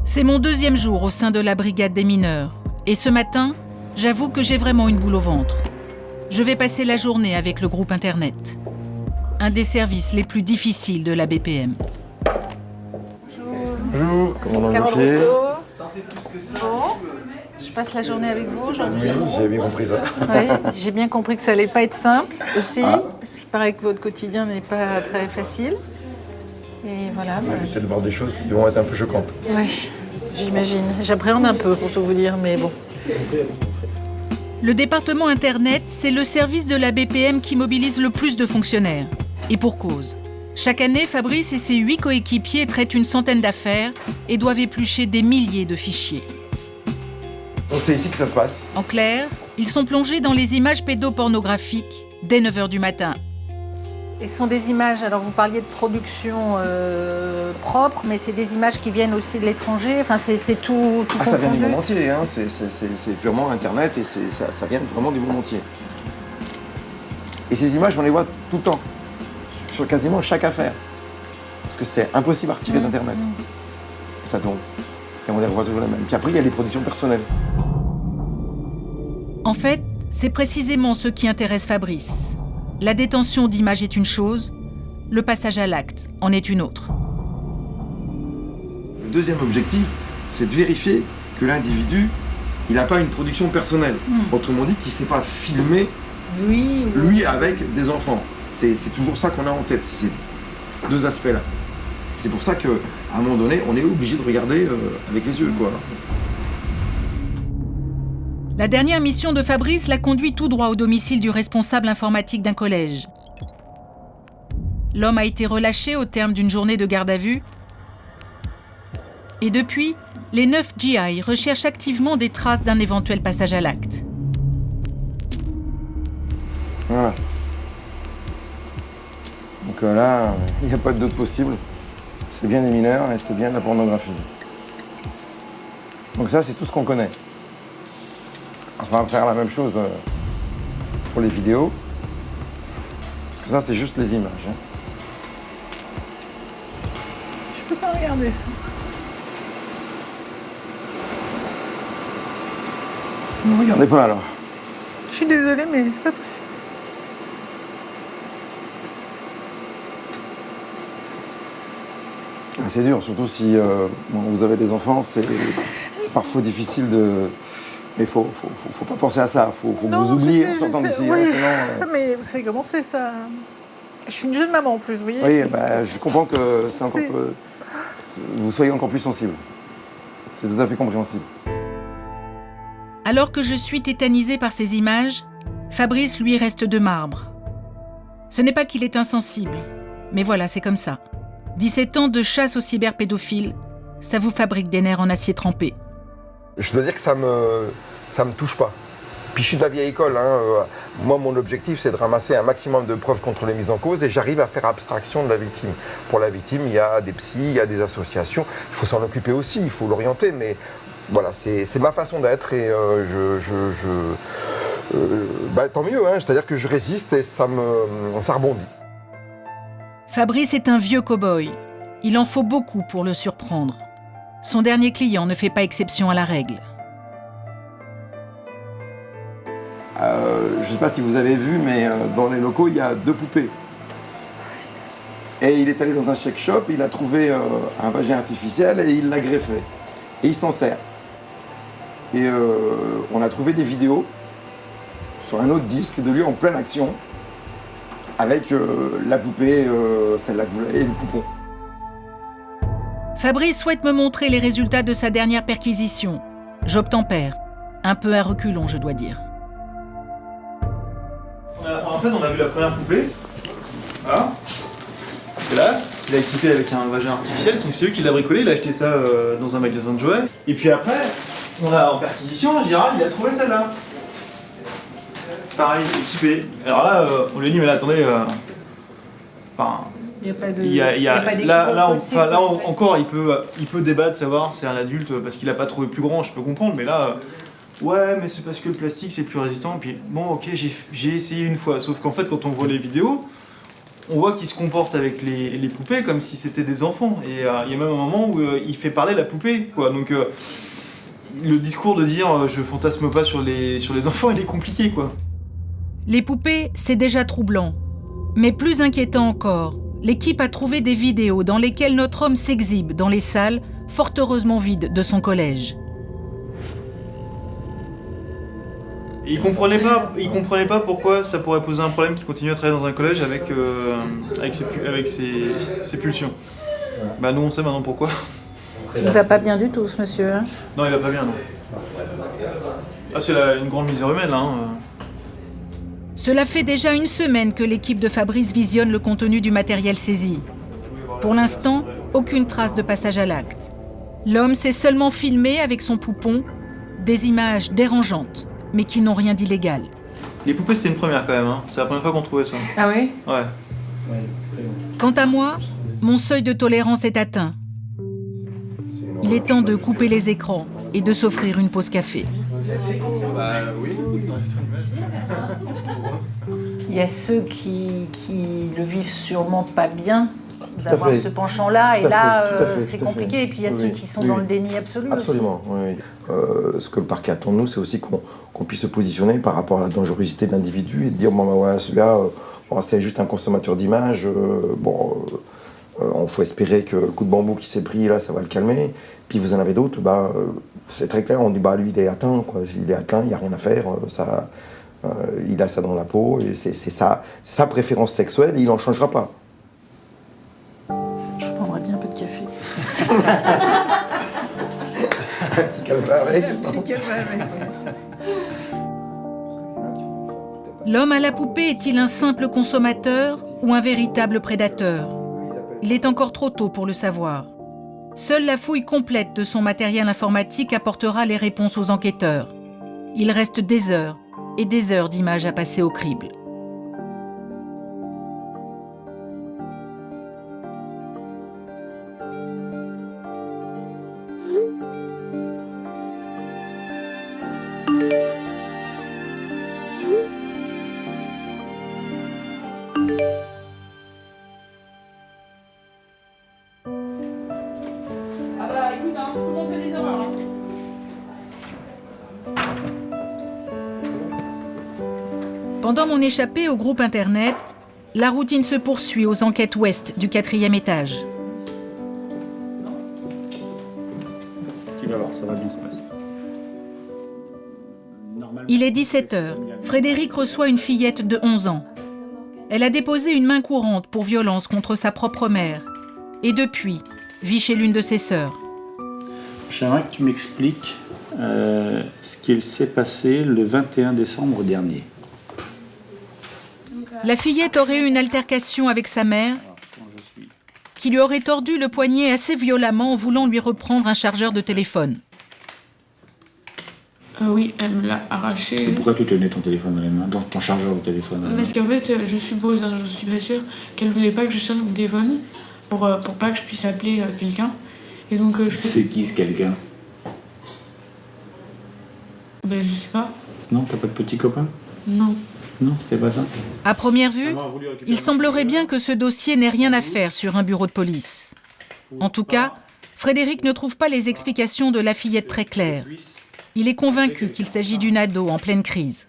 A: C'est mon 2e jour au sein de la brigade des mineurs. Et ce matin, j'avoue que j'ai vraiment une boule au ventre. Je vais passer la journée avec le groupe Internet. Un des services les plus difficiles de la BPM.
F: Bonjour, commandant Gauthier.
H: Bon, je passe la journée avec vous aujourd'hui.
F: Oui, j'ai bien compris ça.
H: Oui, j'ai bien compris que ça allait pas être simple aussi, parce qu'il paraît que votre quotidien n'est pas très facile. Et voilà.
F: Vous allez peut-être voir des choses qui vont être un peu choquantes.
H: Oui, j'imagine. J'appréhende un peu pour tout vous dire, mais bon.
A: Le département Internet, c'est le service de la BPM qui mobilise le plus de fonctionnaires. Et pour cause. Chaque année, Fabrice et ses 8 coéquipiers traitent une centaine d'affaires et doivent éplucher des milliers de fichiers.
F: Donc c'est ici que ça se passe.
A: En clair, ils sont plongés dans les images pédopornographiques dès 9h du matin.
H: Et ce sont des images, alors vous parliez de production propre, mais c'est des images qui viennent aussi de l'étranger, enfin c'est tout confondu.
F: Ça vient du monde entier, hein. C'est purement Internet et ça vient vraiment du monde entier. Et ces images, on les voit tout le temps, sur quasiment chaque affaire. Parce que c'est impossible à retirer d'Internet. Ça tombe. Et on les revoit toujours les mêmes. Puis après, il y a les productions personnelles.
A: En fait, c'est précisément ce qui intéresse Fabrice. La détention d'images est une chose, le passage à l'acte en est une autre.
F: Le deuxième objectif, c'est de vérifier que l'individu, il n'a pas une production personnelle. Autrement dit, qu'il ne s'est pas filmé lui avec des enfants. C'est toujours ça qu'on a en tête, ces 2 aspects-là. C'est pour ça qu'à un moment donné, on est obligé de regarder avec les yeux, quoi.
A: La dernière mission de Fabrice l'a conduit tout droit au domicile du responsable informatique d'un collège. L'homme a été relâché au terme d'une journée de garde à vue. Et depuis, les 9 GI recherchent activement des traces d'un éventuel passage à l'acte.
F: Voilà. Donc là, il n'y a pas de doute possible. C'est bien des mineurs et c'est bien de la pornographie. Donc ça, c'est tout ce qu'on connaît. On va faire la même chose pour les vidéos. Parce que ça, c'est juste les images.
H: Je peux pas regarder ça.
F: Ne regardez pas alors.
H: Je suis désolée, mais c'est pas possible.
F: C'est dur, surtout si vous avez des enfants, c'est parfois difficile de... Mais faut pas penser à ça, faut que vous oubliez en sortant d'ici.
H: Oui.
F: Sinon,
H: Mais vous savez comment c'est ça. Je suis une jeune maman en plus, vous voyez.
F: Oui, je comprends que c'est encore peu... Vous soyez encore plus sensible. C'est tout à fait compréhensible.
A: Alors que je suis tétanisée par ces images, Fabrice lui reste de marbre. Ce n'est pas qu'il est insensible, mais voilà, c'est comme ça. 17 ans de chasse aux cyberpédophiles, ça vous fabrique des nerfs en acier trempé.
F: Je dois dire que ça me touche pas. Puis je suis de la vieille école. Moi, mon objectif, c'est de ramasser un maximum de preuves contre les mises en cause et j'arrive à faire abstraction de la victime. Pour la victime, il y a des psys, il y a des associations. Il faut s'en occuper aussi, il faut l'orienter. Mais voilà, c'est ma façon d'être et tant mieux. C'est-à-dire que je résiste et ça rebondit.
A: Fabrice est un vieux cow-boy. Il en faut beaucoup pour le surprendre. Son dernier client ne fait pas exception à la règle.
F: Je ne sais pas si vous avez vu, mais dans les locaux, il y a 2 poupées. Et il est allé dans un sex shop, il a trouvé un vagin artificiel et il l'a greffé. Et il s'en sert. Et on a trouvé des vidéos sur un autre disque de lui en pleine action avec la poupée, celle-là que vous l'avez, et le poupon.
A: Fabrice souhaite me montrer les résultats de sa dernière perquisition. J'obtempère. Un peu à reculons, je dois dire.
N: En fait, on a vu la première poupée. Voilà. C'est là. Il a équipé avec un vagin artificiel. Donc c'est lui qui l'a bricolé. Il a acheté ça dans un magasin de jouets. Et puis après, on a en perquisition, Gérald, il a trouvé celle-là. Pareil, équipé. Alors là, on lui a dit, mais là, attendez. Enfin.
H: Il n'y a pas de.
N: Là, encore, il peut débattre, savoir c'est un adulte parce qu'il n'a pas trouvé plus grand. Je peux comprendre, mais là. Ouais, mais c'est parce que le plastique c'est plus résistant. Puis bon, ok, j'ai essayé une fois. Sauf qu'en fait, quand on voit les vidéos, on voit qu'il se comporte avec les poupées comme si c'était des enfants. Et il y a même un moment où il fait parler la poupée, quoi. Donc le discours de dire je fantasme pas sur les enfants, il est compliqué, quoi.
A: Les poupées, c'est déjà troublant. Mais plus inquiétant encore, l'équipe a trouvé des vidéos dans lesquelles notre homme s'exhibe dans les salles, fort heureusement vides, de son collège.
N: Et il comprenait pas pourquoi ça pourrait poser un problème qu'il continue à travailler dans un collège avec ses pulsions. Bah nous on sait maintenant pourquoi.
H: Il va pas bien du tout ce monsieur. Hein.
N: Non, il va pas bien, non. Ah, c'est une grande misère humaine là.
A: Cela fait déjà 1 semaine que l'équipe de Fabrice visionne le contenu du matériel saisi. Pour l'instant, aucune trace de passage à l'acte. L'homme s'est seulement filmé avec son poupon, des images dérangeantes, mais qui n'ont rien d'illégal.
N: Les poupées, c'était une première quand même. C'est la première fois qu'on trouvait ça.
H: Ah oui ?
N: Ouais.
A: Quant à moi, mon seuil de tolérance est atteint. Il est temps de couper les écrans et de s'offrir une pause café.
N: Bah oui.
H: Il y a ceux qui le vivent sûrement pas bien d'avoir ce penchant-là, et là c'est compliqué. Et puis il y a ceux qui sont dans le déni absolu.
F: Absolument, oui. Ce que le parquet attend de nous, c'est aussi qu'on puisse se positionner par rapport à la dangerosité de l'individu et de dire bon ben voilà, celui-là, c'est juste un consommateur d'images. On faut espérer que le coup de bambou qui s'est pris là, ça va le calmer. Puis vous en avez d'autres, c'est très clair. On dit lui il est atteint, quoi. Il est atteint, il n'y a rien à faire. Il a ça dans la peau et c'est sa préférence sexuelle et il n'en changera pas.
H: Je prendrais bien un peu de café.
F: Un petit calva avec.
A: L'homme à la poupée est-il un simple consommateur ou un véritable prédateur ? Il est encore trop tôt pour le savoir. Seule la fouille complète de son matériel informatique apportera les réponses aux enquêteurs. Il reste des heures et des heures d'images à passer au crible.
I: écoute, tout le monde fait des horreurs.
A: Pendant mon échappée au groupe Internet, la routine se poursuit aux enquêtes ouest du 4e étage.
G: Tu vas voir, ça va bien se passer.
A: Il est 17h. Frédéric reçoit une fillette de 11 ans. Elle a déposé une main courante pour violence contre sa propre mère. Et depuis, vit chez l'une de ses sœurs.
G: J'aimerais que tu m'expliques ce qu'il s'est passé le 21 décembre dernier.
A: La fillette aurait eu une altercation avec sa mère, qui lui aurait tordu le poignet assez violemment en voulant lui reprendre un chargeur de téléphone.
O: Oui, elle me l'a arraché.
G: Et pourquoi tu tenais ton téléphone dans les mains, dans ton chargeur de téléphone?
O: Parce qu'en fait, je suppose, je suis pas sûre, qu'elle voulait pas que je charge mon téléphone pour pas que je puisse appeler quelqu'un. Et donc,
G: C'est qui ce quelqu'un?
O: Ben, je sais pas.
G: Non, t'as pas de petit copain?
O: Non.
G: Non, c'était pas ça.
A: À première vue, il semblerait bien que ce dossier n'ait rien à faire sur un bureau de police. En tout cas, Frédéric ne trouve pas les explications de la fillette très claires. Il est convaincu qu'il s'agit d'une ado en pleine crise.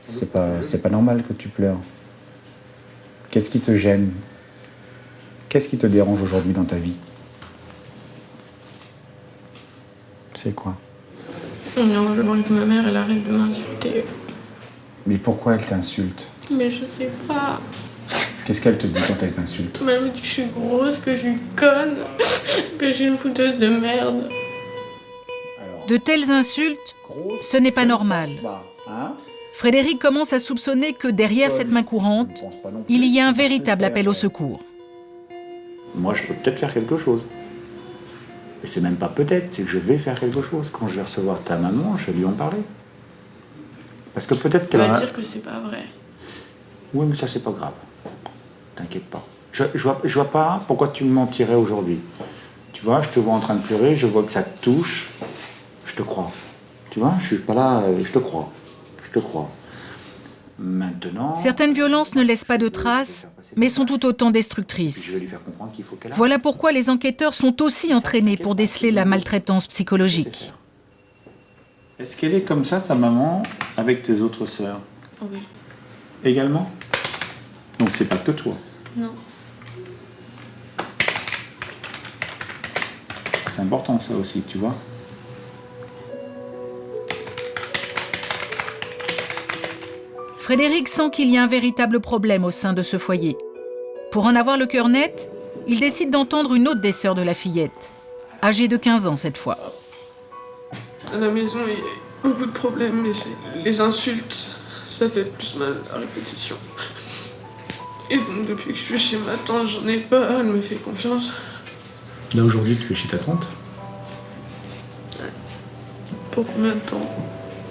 B: C'est pas normal que tu pleures. Qu'est-ce qui te gêne? Qu'est-ce qui te dérange aujourd'hui dans ta vie? C'est quoi?
O: Non, je vois que ma mère, elle arrive de m'insulter.
B: Mais pourquoi elle t'insulte?
O: Mais je sais pas.
B: Qu'est-ce qu'elle te dit quand elle t'insulte?
O: Elle me dit que je suis grosse, que je suis conne, que je suis une fouteuse de merde.
A: De telles insultes, ce n'est pas normal. Frédéric commence à soupçonner que derrière cette main courante, il y a un véritable appel au secours.
G: Moi, je peux peut-être faire quelque chose. Et c'est même pas peut-être, c'est que je vais faire quelque chose. Quand je vais recevoir ta maman, je vais lui en parler. Parce que peut-être qu'elle
O: va dire que c'est pas vrai.
G: Oui, mais ça, c'est pas grave. T'inquiète pas. Je vois pas pourquoi tu me mentirais aujourd'hui. Tu vois, je te vois en train de pleurer, je vois que ça te touche. Je te crois. Tu vois, je suis pas là, je te crois. Je te crois. Maintenant...
A: Certaines violences ne laissent pas de traces, mais sont tout autant destructrices.
G: Je vais lui faire comprendre qu'il faut qu'elle...
A: Voilà pourquoi les enquêteurs sont aussi entraînés pour déceler la maltraitance psychologique.
G: Est-ce qu'elle est comme ça, ta maman, avec tes autres sœurs?
O: Oui.
G: Également? Donc c'est pas que toi?
O: Non.
G: C'est important ça aussi, tu vois?
A: Frédéric sent qu'il y a un véritable problème au sein de ce foyer. Pour en avoir le cœur net, il décide d'entendre une autre des sœurs de la fillette, âgée de 15 ans cette fois.
O: À la maison, il y a beaucoup de problèmes, mais les insultes, ça fait plus mal à répétition. Et donc, depuis que je suis chez ma tante, j'en ai pas, elle me fait confiance.
G: Là, aujourd'hui, tu es chez ta tante?
O: Pour combien de temps?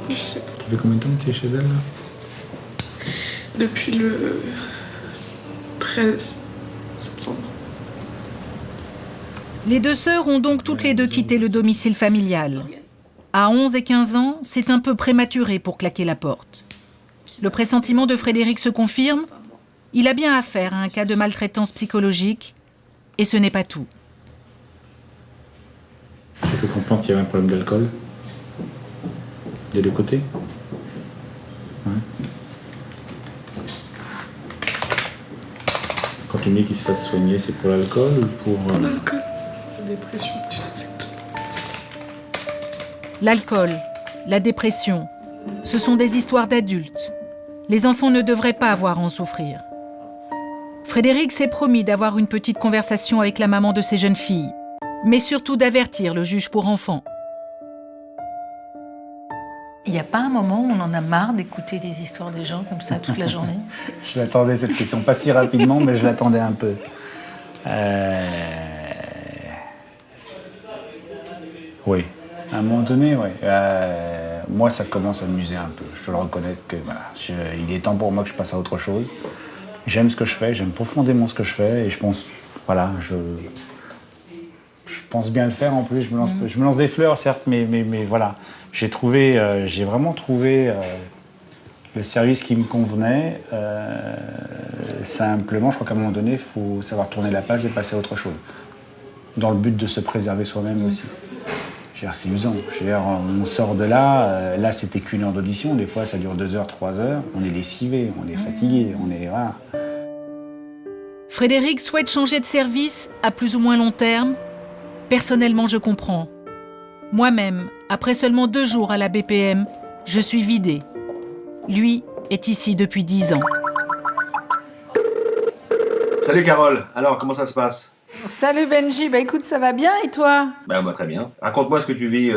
O: Je sais pas.
G: Ça fait combien de temps que tu es chez elle, là?
O: Depuis le 13 septembre.
A: Les deux sœurs ont donc toutes les deux quitté le domicile familial. À 11 et 15 ans, c'est un peu prématuré pour claquer la porte. Le pressentiment de Frédéric se confirme. Il a bien affaire à un cas de maltraitance psychologique, et ce n'est pas tout.
G: J'ai pu comprendre qu'il y avait un problème d'alcool des deux côtés. Ouais. Quand tu me dis qu'il se fasse soigner, c'est pour l'alcool ou pour...
O: L'alcool, la dépression, plus exactement.
A: L'alcool, la dépression, ce sont des histoires d'adultes. Les enfants ne devraient pas avoir à en souffrir. Frédéric s'est promis d'avoir une petite conversation avec la maman de ses jeunes filles, mais surtout d'avertir le juge pour enfants.
J: Il n'y a pas un moment où on en a marre d'écouter des histoires des gens comme ça toute la journée?
B: Je l'attendais cette question, pas si rapidement, mais je l'attendais un peu. Oui, à un moment donné, oui. Moi, ça commence à m'user un peu. Je dois le reconnaître que voilà, il est temps pour moi que je passe à autre chose. J'aime ce que je fais, j'aime profondément ce que je fais, et je pense, voilà, je pense bien le faire en plus. Je me lance des fleurs, certes, mais voilà. J'ai vraiment trouvé le service qui me convenait. Simplement, je crois qu'à un moment donné, il faut savoir tourner la page et passer à autre chose. dans le but de se préserver soi-même aussi. C'est usant. On sort de là, là c'était qu'1 heure d'audition, des fois ça dure 2 heures, 3 heures, on est lessivé, on est fatigué, voilà.
A: Frédéric souhaite changer de service à plus ou moins long terme. Personnellement, je comprends. Moi-même, après seulement 2 jours à la BPM, je suis vidée. Lui est ici depuis 10 ans.
P: Salut Carole, alors comment ça se passe?
H: Salut Benji, écoute, ça va bien et toi?
P: Moi très bien. Raconte-moi ce que tu vis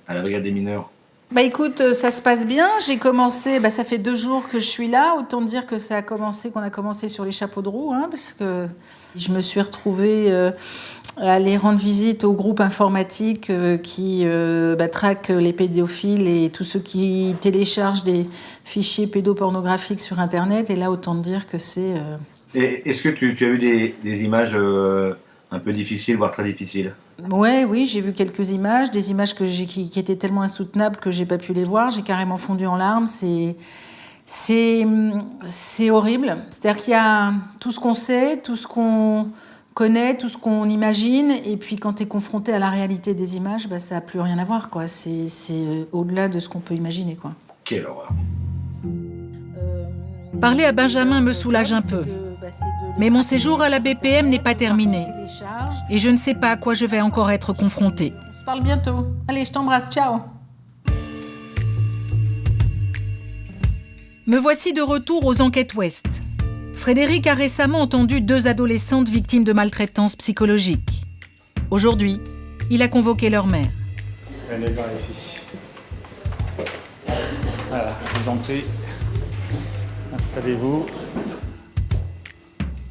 P: à la brigade des mineurs.
H: Écoute, ça se passe bien. J'ai commencé, ça fait 2 jours que je suis là. Autant dire que qu'on a commencé sur les chapeaux de roue, parce que je me suis retrouvée à aller rendre visite au groupe informatique qui traque les pédophiles et tous ceux qui téléchargent des fichiers pédopornographiques sur Internet. Et là, autant dire que c'est...
P: Et est-ce que tu as vu des images un peu difficiles, voire très difficiles?
H: Oui, j'ai vu quelques images, des images qui étaient tellement insoutenables que j'ai pas pu les voir. J'ai carrément fondu en larmes. C'est horrible. C'est-à-dire qu'il y a tout ce qu'on sait, tout ce qu'on connaît, tout ce qu'on imagine, et puis quand tu es confronté à la réalité des images, ça n'a plus rien à voir, quoi. C'est au-delà de ce qu'on peut imaginer, quoi.
P: Quelle horreur.
A: Parler à Benjamin me soulage un peu. Mais mon séjour à la BPM n'est pas terminé. Et je ne sais pas à quoi je vais encore être confrontée.
H: On se parle bientôt. Allez, je t'embrasse, ciao.
A: Me voici de retour aux enquêtes Ouest. Frédéric a récemment entendu 2 adolescentes victimes de maltraitance psychologique. Aujourd'hui, il a convoqué leur mère.
B: Venez par ici. Voilà, je vous en prie. Installez-vous.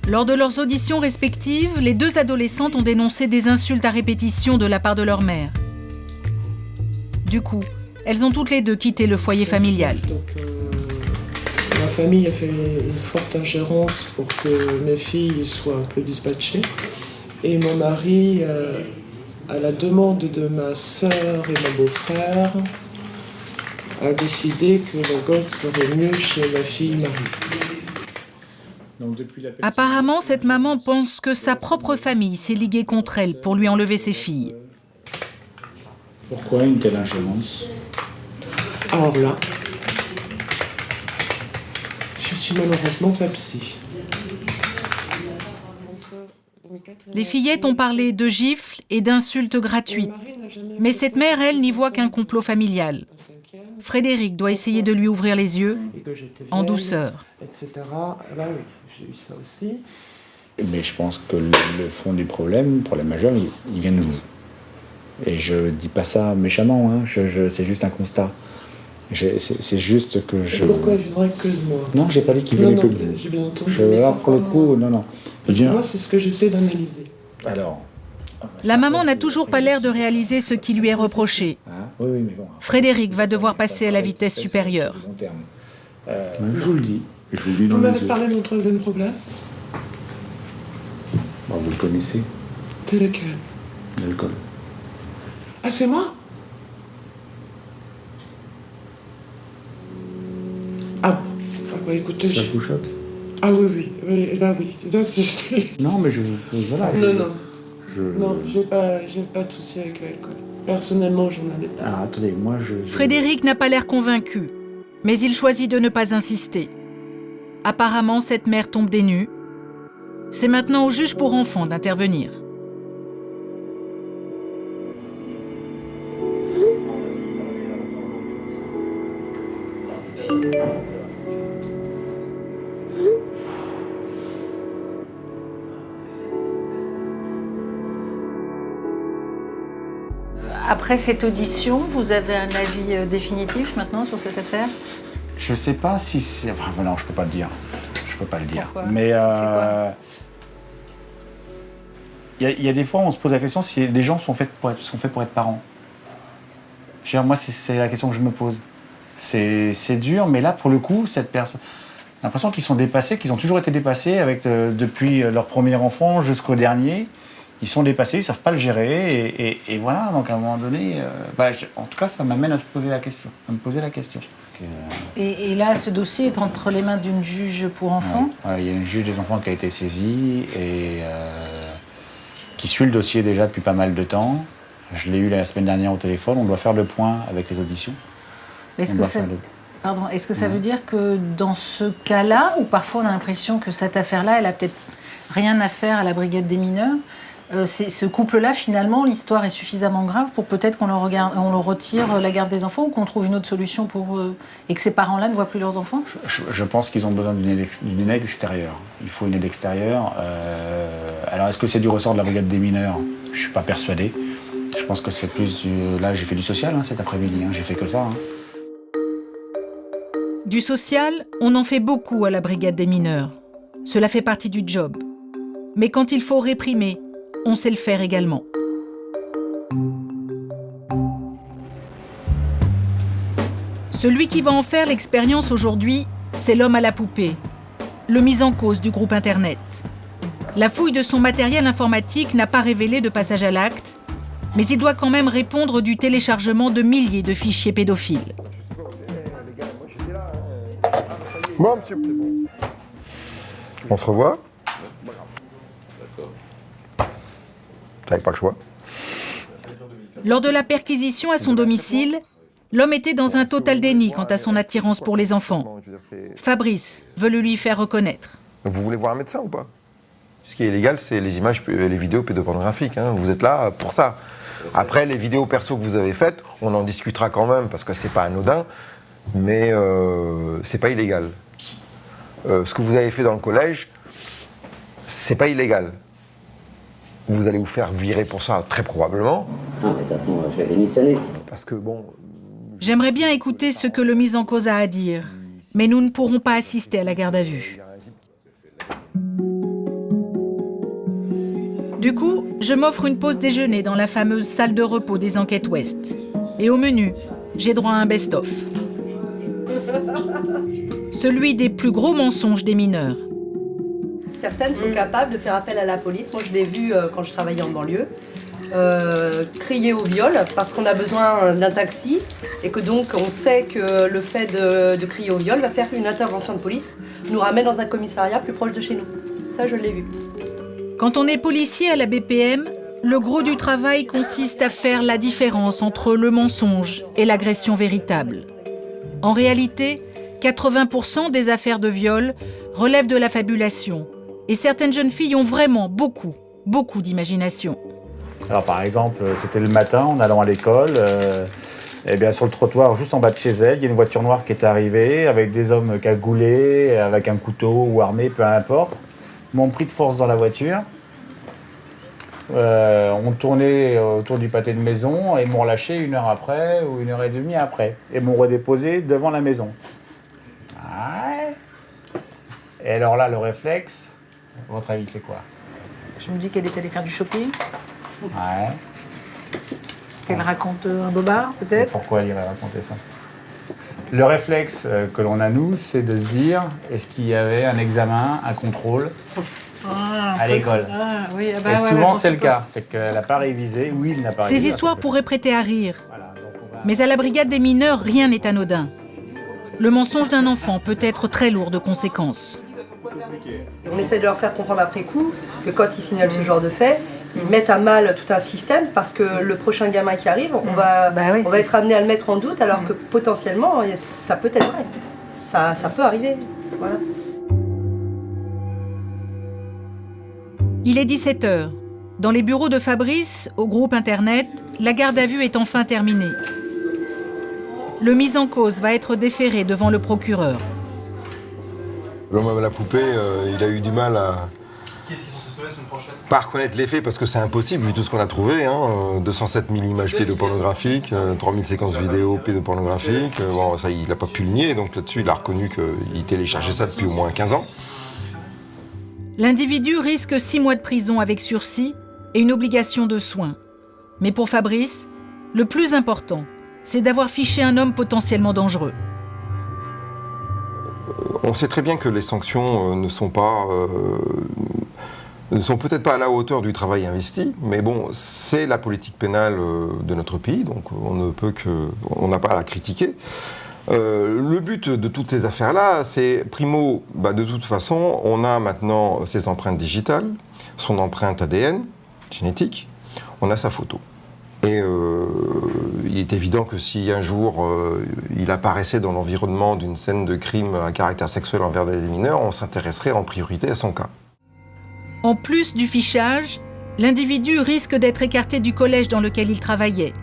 A: Lors de leurs auditions respectives, les 2 adolescentes ont dénoncé des insultes à répétition de la part de leur mère. Du coup, elles ont toutes les 2 quitté le foyer familial.
Q: Ma famille a fait une forte ingérence pour que mes filles soient un peu dispatchées. Et mon mari, à la demande de ma sœur et mon beau-frère, a décidé que le gosse serait mieux chez ma fille Marie.
A: Apparemment, cette maman pense que sa propre famille s'est liguée contre elle pour lui enlever ses filles.
B: Pourquoi une telle ingérence?
Q: Alors là, je suis malheureusement pas psy.
A: Les fillettes ont parlé de gifles et d'insultes gratuites. Mais cette mère, elle, n'y voit qu'un complot familial. Frédéric doit essayer de lui ouvrir les yeux, en douceur.
Q: Etc. Là, oui, j'ai eu ça aussi.
B: Mais je pense que le fond du problème majeur, il vient de vous. Et je dis pas ça méchamment, c'est juste un constat. C'est juste que je...
Q: Et pourquoi il viendrait que de moi?
B: Non, j'ai pas dit qu'il venait que de vous.
Q: J'ai bien entendu.
B: Alors, pour le coup, non.
Q: Parce que moi, c'est ce que j'essaie d'analyser.
B: Alors...
A: La maman n'a toujours pas l'air de réaliser ce qui lui est reproché.
B: Oui, mais bon.
A: Frédéric va devoir passer à la vitesse supérieure.
B: Je vous le dis.
Q: Vous m'avez parlé de mon 3e problème?
B: Vous le connaissez.
Q: C'est lequel?
B: L'alcool.
Q: Ah, c'est moi? Écoutez...
B: Ça vous choque?
Q: Ah oui. Là, c'est...
B: Non, mais voilà.
Q: Non. Non, j'ai pas de souci avec l'alcool. Personnellement, j'en avais pas.
B: Ah, attendez, moi
A: Frédéric n'a pas l'air convaincu, mais il choisit de ne pas insister. Apparemment, cette mère tombe des nues. C'est maintenant au juge pour enfants d'intervenir.
H: Après cette audition, vous avez un avis définitif maintenant sur cette affaire?
B: Je sais pas si c'est... Enfin, non, je peux pas le dire.
H: Pourquoi?
B: Mais il y a des fois, on se pose la question si les gens sont faits pour être parents. Moi, c'est la question que je me pose. C'est dur, mais là, pour le coup, cette personne... J'ai l'impression qu'ils sont dépassés, qu'ils ont toujours été dépassés depuis leur premier enfant jusqu'au dernier. Ils sont dépassés, ils ne savent pas le gérer, et voilà, donc à un moment donné, en tout cas, ça m'amène à me poser la question.
H: Et là, ce dossier est entre les mains d'une juge pour enfants?
B: Il y a une juge des enfants qui a été saisie, et
G: qui suit le dossier déjà depuis pas mal de temps. Je l'ai eu la semaine dernière au téléphone. On doit faire le point avec les auditions.
H: Est-ce que ça veut dire que dans ce cas-là, où parfois on a l'impression que cette affaire-là, elle a peut-être rien à faire à la brigade des mineurs, ce couple-là, finalement, l'histoire est suffisamment grave pour peut-être qu'on le retire la garde des enfants ou qu'on trouve une autre solution et que ces parents-là ne voient plus leurs enfants?
G: Je pense qu'ils ont besoin d'une aide extérieure. Il faut une aide extérieure. Alors, est-ce que c'est du ressort de la brigade des mineurs? Je ne suis pas persuadé. Je pense que c'est plus Là, j'ai fait du social cet après-midi. J'ai fait que ça.
A: Du social, on en fait beaucoup à la brigade des mineurs. Cela fait partie du job. Mais quand il faut réprimer, on sait le faire également. Celui qui va en faire l'expérience aujourd'hui, c'est l'homme à la poupée, le mis en cause du groupe Internet. La fouille de son matériel informatique n'a pas révélé de passage à l'acte, mais il doit quand même répondre du téléchargement de milliers de fichiers pédophiles.
F: Bon, monsieur. On se revoit. T'avais pas le choix.
A: Lors de la perquisition à son domicile, l'homme était dans un total déni quant à son attirance pour les enfants. Fabrice veut le lui faire reconnaître.
F: Vous voulez voir un médecin ou pas? Ce qui est illégal, c'est les images, les vidéos pédopornographiques. Vous êtes là pour ça. Après, les vidéos perso que vous avez faites, on en discutera quand même parce que c'est pas anodin, mais c'est pas illégal. Ce que vous avez fait dans le collège, c'est pas illégal. Vous allez vous faire virer pour ça, très probablement.
M: Ah, mais de toute façon, je vais démissionner.
F: Parce que bon...
A: J'aimerais bien écouter ce que le mis en cause a à dire, mais nous ne pourrons pas assister à la garde à vue. Du coup, je m'offre une pause déjeuner dans la fameuse salle de repos des enquêtes Ouest. Et au menu, j'ai droit à un best-of. Celui des plus gros mensonges des mineurs.
R: Certaines sont capables de faire appel à la police. Moi, je l'ai vu quand je travaillais en banlieue. Crier au viol parce qu'on a besoin d'un taxi et que donc on sait que le fait de crier au viol va faire une intervention de police, nous ramène dans un commissariat plus proche de chez nous. Ça, je l'ai vu.
A: Quand on est policier à la BPM, le gros du travail consiste à faire la différence entre le mensonge et l'agression véritable. En réalité, 80% des affaires de viol relèvent de la fabulation. Et certaines jeunes filles ont vraiment beaucoup d'imagination.
G: Alors par exemple, c'était le matin en allant à l'école. Et bien sur le trottoir, juste en bas de chez elle, il y a une voiture noire qui est arrivée avec des hommes cagoulés, avec un couteau ou armés, peu importe. M'ont pris de force dans la voiture. On tournait autour du pâté de maison et m'ont relâché 1 heure après ou 1 heure et demie après. Et m'ont redéposé devant la maison. Ouais. Et alors là, le réflexe, à votre avis, c'est quoi?
H: Je me dis qu'elle est allée faire du shopping.
G: Ouais.
H: Qu'elle raconte un bobard, peut-être.
G: Et pourquoi elle irait raconter ça? Le réflexe que l'on a, nous, c'est de se dire, est-ce qu'il y avait un examen, un contrôle à l'école? Et souvent, c'est le cas. C'est qu'elle n'a pas révisé, ou il n'a pas révisé.
A: Ces histoires pourraient prêter à rire. Mais à la brigade des mineurs, rien n'est anodin. Le mensonge d'un enfant peut être très lourd de conséquences.
R: On essaie de leur faire comprendre après coup que quand ils signalent ce genre de fait, ils mettent à mal tout un système parce que le prochain gamin qui arrive, on va être amené à le mettre en doute alors que potentiellement, ça peut être vrai. Ça peut arriver. Voilà.
A: Il est 17h. Dans les bureaux de Fabrice, au groupe Internet, la garde à vue est enfin terminée. Le mis en cause va être déféré devant le procureur.
F: L'homme à la poupée, il a eu du mal à...
N: Qu'est-ce qu'ils sont censés la semaine prochaine?
F: Pas reconnaître les faits parce que c'est impossible vu tout ce qu'on a trouvé. 207 000 images pédopornographiques, 3000 séquences vidéo pédopornographiques. Bon, ça, il n'a pas pu le nier, donc là-dessus, il a reconnu qu'il téléchargeait ça depuis au moins 15 ans.
A: L'individu risque 6 mois de prison avec sursis et une obligation de soins. Mais pour Fabrice, le plus important, c'est d'avoir fiché un homme potentiellement dangereux.
F: On sait très bien que les sanctions ne sont peut-être pas à la hauteur du travail investi, mais bon, c'est la politique pénale de notre pays, donc on n'a pas à la critiquer. Le but de toutes ces affaires-là, c'est, primo, de toute façon, on a maintenant ses empreintes digitales, son empreinte ADN, génétique, on a sa photo. Et il est évident que si un jour il apparaissait dans l'environnement d'une scène de crime à caractère sexuel envers des mineurs, on s'intéresserait en priorité à son cas.
A: En plus du fichage, l'individu risque d'être écarté du collège dans lequel il travaillait.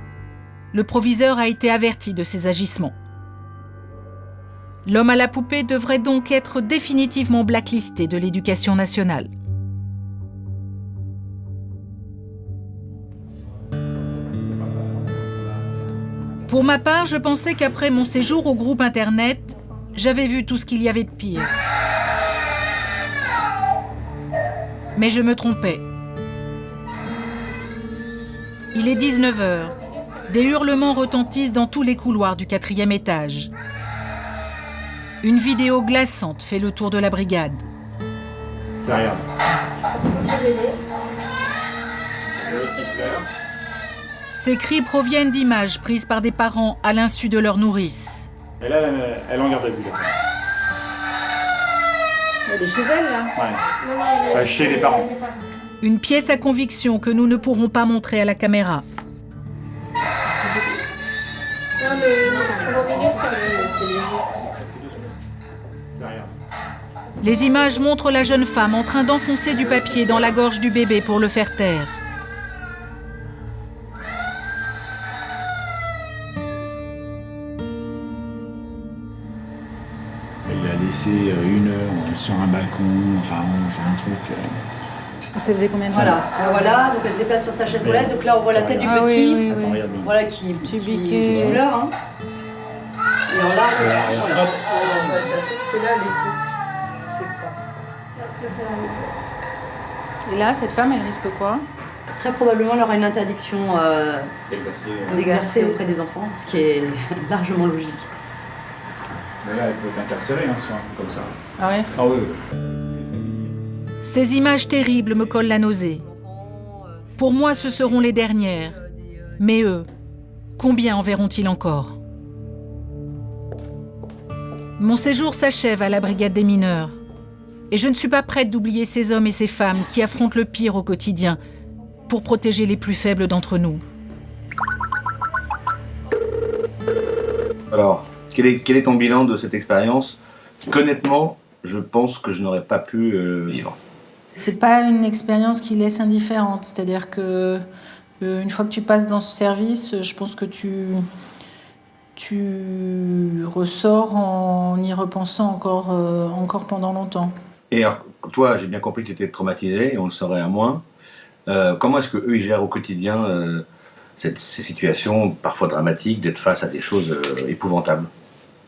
A: Le proviseur a été averti de ses agissements. L'homme à la poupée devrait donc être définitivement blacklisté de l'Éducation nationale. Pour ma part, je pensais qu'après mon séjour au groupe Internet, j'avais vu tout ce qu'il y avait de pire. Mais je me trompais. Il est 19h. Des hurlements retentissent dans tous les couloirs du 4e étage. Une vidéo glaçante fait le tour de la brigade.
G: Derrière.
A: Ces cris proviennent d'images prises par des parents à l'insu de leur nourrice.
G: Et là, elle en garde à vue. Là.
H: Elle est chez elle, là.
G: Ouais. Enfin, chez les parents.
A: Une pièce à conviction que nous ne pourrons pas montrer à la caméra. Les images montrent la jeune femme en train d'enfoncer du papier dans la gorge du bébé pour le faire taire.
S: Il a laissé 1 heure sur un balcon, enfin c'est un truc...
H: Ça faisait combien de temps?
R: Voilà, donc elle se déplace sur sa chaise roulette, donc là on voit la tête du petit,
H: oui.
R: voilà, qui pleure. Hein. Et alors là, voilà.
H: Et là, cette femme, elle risque quoi?
R: Très probablement, elle aura une interdiction d'exercer auprès des enfants, ce qui est largement logique.
G: Mais là, elle peut être incarcérée sur un coup comme ça.
H: Ah ouais?
G: Ah oui.
A: Ces images terribles me collent la nausée. Pour moi, ce seront les dernières. Mais eux, combien en verront-ils encore? Mon séjour s'achève à la brigade des mineurs. Et je ne suis pas prête d'oublier ces hommes et ces femmes qui affrontent le pire au quotidien pour protéger les plus faibles d'entre nous.
P: Alors, quel est ton bilan de cette expérience? Qu'honnêtement, je pense que je n'aurais pas pu vivre.
H: C'est pas une expérience qui laisse indifférente. C'est-à-dire que une fois que tu passes dans ce service, je pense que tu ressors en y repensant encore pendant longtemps.
P: Et alors, toi, j'ai bien compris que tu étais traumatisé, et on le saurait à moins. Comment est-ce qu'eux, ils gèrent au quotidien ces situations parfois dramatiques, d'être face à des choses épouvantables?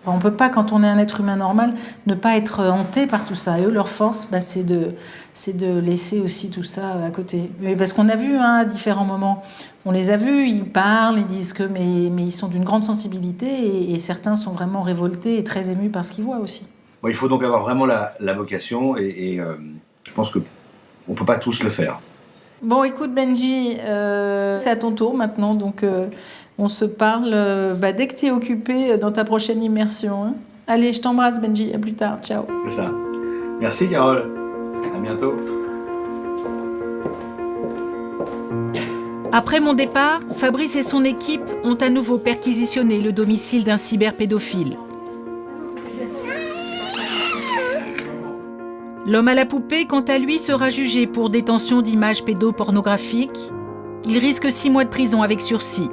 H: On ne peut pas, quand on est un être humain normal, ne pas être hanté par tout ça. Et eux, leur force, c'est de laisser aussi tout ça à côté. Mais parce qu'on a vu à différents moments, on les a vus, ils parlent, ils disent que mais ils sont d'une grande sensibilité et certains sont vraiment révoltés et très émus par ce qu'ils voient aussi.
P: Bon, il faut donc avoir vraiment la vocation et je pense qu'on ne peut pas tous le faire.
H: Bon, écoute Benji, c'est à ton tour maintenant, donc on se parle dès que tu es occupé dans ta prochaine immersion. Hein. Allez, je t'embrasse Benji, à plus tard, ciao.
P: C'est ça. Merci Carole, à bientôt.
A: Après mon départ, Fabrice et son équipe ont à nouveau perquisitionné le domicile d'un cyberpédophile. L'homme à la poupée, quant à lui, sera jugé pour détention d'images pédopornographiques. Il risque 6 mois de prison avec sursis.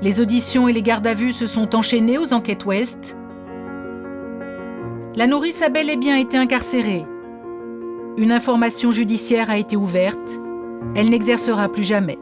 A: Les auditions et les gardes à vue se sont enchaînées aux enquêtes Ouest. La nourrice a bel et bien été incarcérée. Une information judiciaire a été ouverte. Elle n'exercera plus jamais.